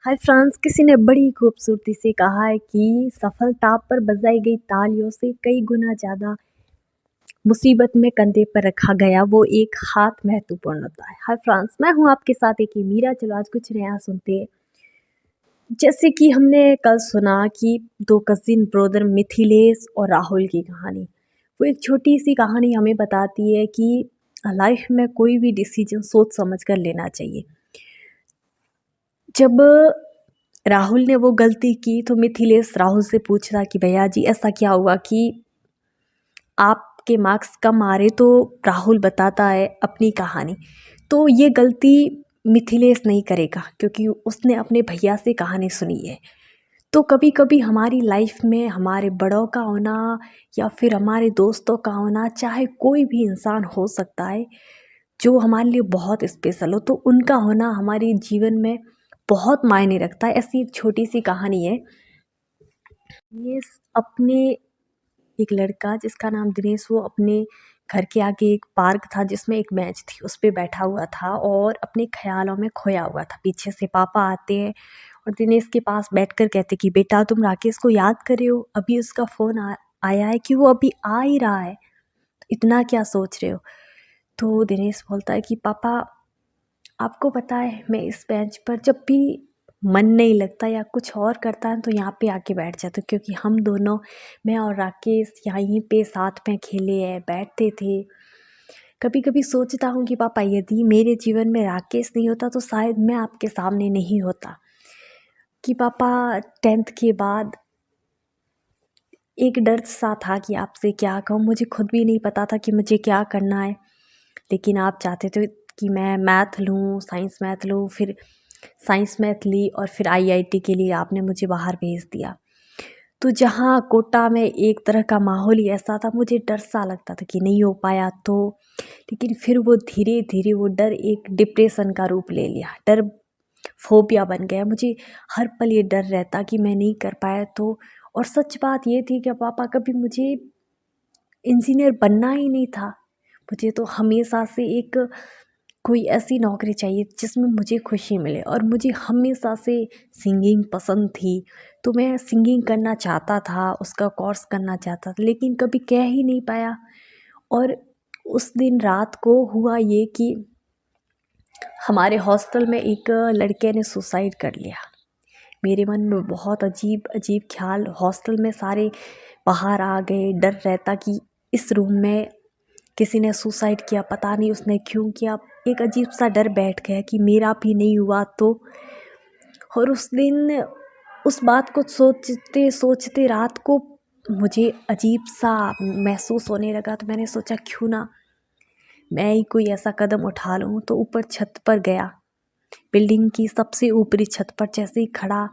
हाय France, किसी ने बड़ी खूबसूरती से कहा है कि सफलता पर बजाई गई तालियों से कई गुना ज़्यादा मुसीबत में कंधे पर रखा गया वो एक हाथ महत्वपूर्ण होता है। हाय फ्रांस, मैं हूँ आपके साथ एक ही मीरा। चलो आज कुछ नया सुनते हैं। जैसे कि हमने कल सुना कि दो कजिन ब्रदर मिथिलेश और राहुल की कहानी। वो एक छोटी सी कहानी हमें बताती है कि लाइफ में कोई भी डिसीजन सोच समझ कर लेना चाहिए। जब राहुल ने वो गलती की तो मिथिलेश राहुल से पूछा कि भैया जी ऐसा क्या हुआ कि आपके मार्क्स कम आ रहे। तो राहुल बताता है अपनी कहानी। तो ये गलती मिथिलेश नहीं करेगा क्योंकि उसने अपने भैया से कहानी सुनी है। तो कभी कभी हमारी लाइफ में हमारे बड़ों का होना या फिर हमारे दोस्तों का होना, चाहे कोई भी इंसान हो सकता है जो हमारे लिए बहुत स्पेशल हो, तो उनका होना हमारे जीवन में बहुत मायने रखता है। ऐसी एक छोटी सी कहानी है। ये अपने एक लड़का जिसका नाम दिनेश, वो अपने घर के आगे एक पार्क था जिसमें एक बेंच थी, उस पे बैठा हुआ था और अपने ख्यालों में खोया हुआ था। पीछे से पापा आते हैं और दिनेश के पास बैठकर कहते कि बेटा तुम राकेश को याद कर रहे हो, अभी उसका फ़ोन आया है कि वो अभी आ ही रहा है, इतना क्या सोच रहे हो। तो दिनेश बोलता है कि पापा आपको पता है मैं इस बेंच पर जब भी मन नहीं लगता या कुछ और करता है तो यहाँ पे आके बैठ जाता हूँ, क्योंकि हम दोनों, मैं और राकेश, यहीं पे साथ में खेले हैं, बैठते थे। कभी कभी सोचता हूँ कि पापा यदि मेरे जीवन में राकेश नहीं होता तो शायद मैं आपके सामने नहीं होता। कि पापा 10th के बाद एक डर सा था कि आपसे क्या कहूँ, मुझे खुद भी नहीं पता था कि मुझे क्या करना है। लेकिन आप चाहते थे कि मैं मैथ लूँ, साइंस मैथ लूँ, फिर साइंस मैथ ली और फिर आईआईटी के लिए आपने मुझे बाहर भेज दिया। तो जहाँ कोटा में एक तरह का माहौल ही ऐसा था, मुझे डर सा लगता था कि नहीं हो पाया तो। लेकिन फिर वो धीरे धीरे वो डर एक डिप्रेशन का रूप ले लिया, डर फोबिया बन गया। मुझे हर पल ये डर रहता कि मैं नहीं कर पाया तो। और सच बात ये थी कि पापा कभी मुझे इंजीनियर बनना ही नहीं था। मुझे तो हमेशा से एक कोई ऐसी नौकरी चाहिए जिसमें मुझे खुशी मिले, और मुझे हमेशा से सिंगिंग पसंद थी। तो मैं सिंगिंग करना चाहता था, उसका कोर्स करना चाहता था, लेकिन कभी कह ही नहीं पाया। और उस दिन रात को हुआ ये कि हमारे हॉस्टल में एक लड़के ने सुसाइड कर लिया। मेरे मन में बहुत अजीब अजीब ख्याल, हॉस्टल में सारे बाहर आ गए। डर रहता कि इस रूम में किसी ने सुसाइड किया, पता नहीं उसने क्यों किया। एक अजीब सा डर बैठ गया कि मेरा भी नहीं हुआ तो। और उस दिन उस बात को सोचते सोचते रात को मुझे अजीब सा महसूस होने लगा। तो मैंने सोचा क्यों ना मैं ही कोई ऐसा कदम उठा लूँ। तो ऊपर छत पर गया, बिल्डिंग की सबसे ऊपरी छत पर जैसे ही खड़ा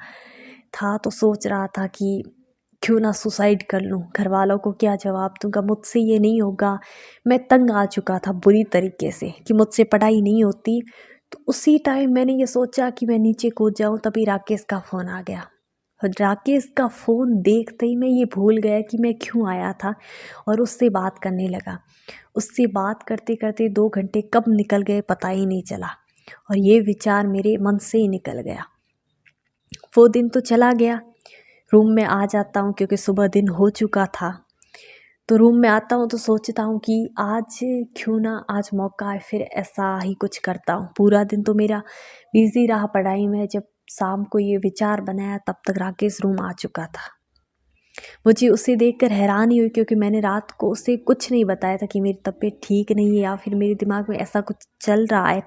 था तो सोच रहा था कि क्यों ना सुसाइड कर लूँ। घर वालों को क्या जवाब दूंगा, मुझसे ये नहीं होगा। मैं तंग आ चुका था बुरी तरीके से कि मुझसे पढ़ाई नहीं होती। तो उसी टाइम मैंने ये सोचा कि मैं नीचे कूद जाऊँ, तभी राकेश का फ़ोन आ गया। और राकेश का फ़ोन देखते ही मैं ये भूल गया कि मैं क्यों आया था, और उससे बात करने लगा। उससे बात करते करते 2 घंटे कब निकल गए पता ही नहीं चला, और ये विचार मेरे मन से ही निकल गया। वो दिन तो चला गया। रूम में आ जाता हूँ क्योंकि सुबह दिन हो चुका था। तो रूम में आता हूँ तो सोचता हूँ कि आज क्यों ना, आज मौका है, फिर ऐसा ही कुछ करता हूँ। पूरा दिन तो मेरा बिजी रहा पढ़ाई में। जब शाम को ये विचार बनाया तब तक राकेश रूम आ चुका था। मुझे उसे देखकर हैरानी हुई क्योंकि मैंने रात को उसे कुछ नहीं बताया था कि मेरी तबीयत ठीक नहीं है या फिर मेरे दिमाग में ऐसा कुछ चल रहा है।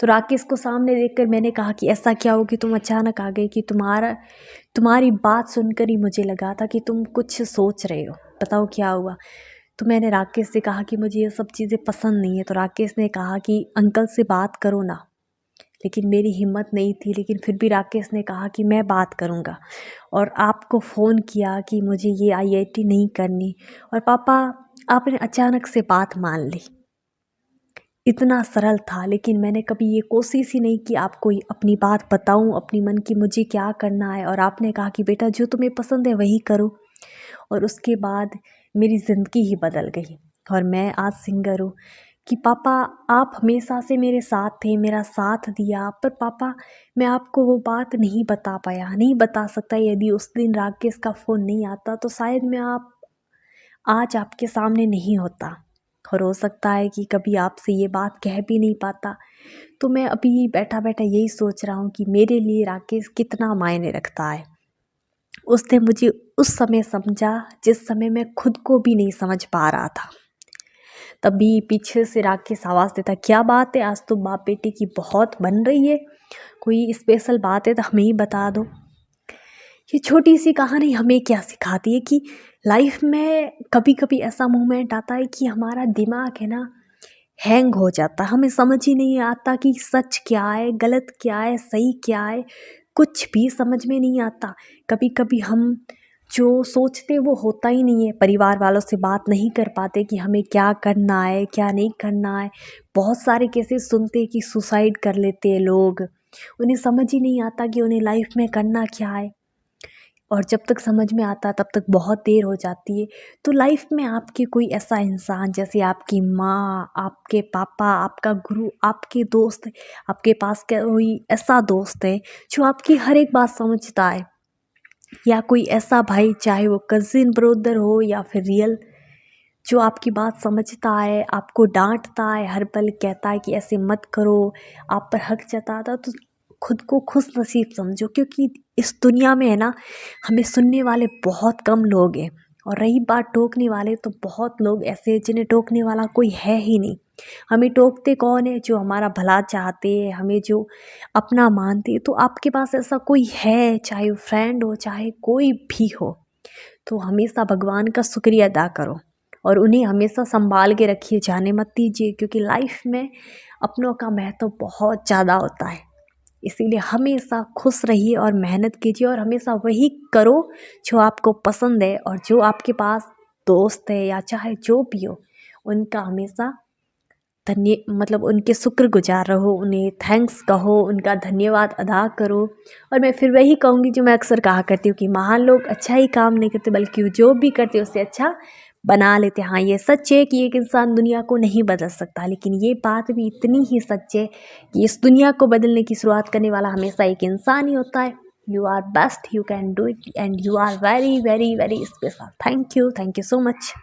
तो राकेश को सामने देखकर मैंने कहा कि ऐसा क्या हो कि तुम अचानक आ गए, कि तुम्हारी बात सुनकर ही मुझे लगा था कि तुम कुछ सोच रहे हो, बताओ क्या हुआ। तो मैंने राकेश से कहा कि मुझे ये सब चीज़ें पसंद नहीं है। तो राकेश ने कहा कि अंकल से बात करो ना। लेकिन मेरी हिम्मत नहीं थी, लेकिन फिर भी राकेश ने कहा कि मैं बात करूँगा, और आपको फ़ोन किया कि मुझे ये आईआईटी नहीं करनी। और पापा आपने अचानक से बात मान ली। इतना सरल था, लेकिन मैंने कभी ये कोशिश ही नहीं की आपको अपनी बात बताऊं, अपनी मन की मुझे क्या करना है। और आपने कहा कि बेटा जो तुम्हें पसंद है वही करो। और उसके बाद मेरी ज़िंदगी ही बदल गई और मैं आज सिंगर हूँ। कि पापा आप हमेशा से मेरे साथ थे, मेरा साथ दिया, पर पापा मैं आपको वो बात नहीं बता पाया, नहीं बता सकता। यदि उस दिन राकेश का फ़ोन नहीं आता तो शायद मैं आज आपके सामने नहीं होता, और हो सकता है कि कभी आपसे ये बात कह भी नहीं पाता। तो मैं अभी बैठा बैठा यही सोच रहा हूँ कि मेरे लिए राकेश कितना मायने रखता है। उसने मुझे उस समय समझा जिस समय मैं खुद को भी नहीं समझ पा रहा था। तभी पीछे से राकेश आवाज़ देता, क्या बात है, आज तो बाप बेटे की बहुत बन रही है, कोई स्पेशल बात है तो हमें ही बता दो। ये छोटी सी कहानी हमें क्या सिखाती है कि लाइफ में कभी कभी ऐसा मोमेंट आता है कि हमारा दिमाग है ना, हैंग हो जाता है। हमें समझ ही नहीं आता कि सच क्या है, गलत क्या है, सही क्या है, कुछ भी समझ में नहीं आता। कभी कभी हम जो सोचते वो होता ही नहीं है। परिवार वालों से बात नहीं कर पाते कि हमें क्या करना है, क्या नहीं करना है। बहुत सारे केसेस सुनते हैं कि सुसाइड कर लेते हैं लोग। उन्हें समझ ही नहीं आता कि उन्हें लाइफ में करना क्या है, और जब तक समझ में आता तब तक बहुत देर हो जाती है। तो लाइफ में आपके कोई ऐसा इंसान, जैसे आपकी माँ, आपके पापा, आपका गुरु, आपके दोस्त, आपके पास कोई ऐसा दोस्त है जो आपकी हर एक बात समझता है, या कोई ऐसा भाई, चाहे वो कज़िन ब्रदर हो या फिर रियल, जो आपकी बात समझता है, आपको डांटता है, हर पल कहता है कि ऐसे मत करो, आप पर हक जताता है, तो खुद को खुश नसीब समझो। क्योंकि इस दुनिया में है ना, हमें सुनने वाले बहुत कम लोग हैं, और रही बात टोकने वाले, तो बहुत लोग ऐसे हैं जिन्हें टोकने वाला कोई है ही नहीं। हमें टोकते कौन है? जो हमारा भला चाहते हैं, हमें जो अपना मानते हैं। तो आपके पास ऐसा कोई है, चाहे वो फ्रेंड हो, चाहे कोई भी हो, तो हमेशा भगवान का शुक्रिया अदा करो, और उन्हें हमेशा संभाल के रखिए, जाने मत दीजिए। क्योंकि लाइफ में अपनों का महत्व बहुत ज़्यादा होता है। इसीलिए हमेशा खुश रहिए और मेहनत कीजिए, और हमेशा वही करो जो आपको पसंद है। और जो आपके पास दोस्त है या चाहे जो भी हो, उनका हमेशा मतलब उनके शुक्रगुजार रहो, उन्हें थैंक्स कहो, उनका धन्यवाद अदा करो। और मैं फिर वही कहूँगी जो मैं अक्सर कहा करती हूँ कि महान लोग अच्छा ही काम नहीं करते, बल्कि जो भी करते उससे अच्छा बना लेते। हाँ, ये सच है कि एक इंसान दुनिया को नहीं बदल सकता, लेकिन ये बात भी इतनी ही सच है कि इस दुनिया को बदलने की शुरुआत करने वाला हमेशा एक इंसान ही होता है। You are best, you can do it, and you are very very very special. Thank you so much.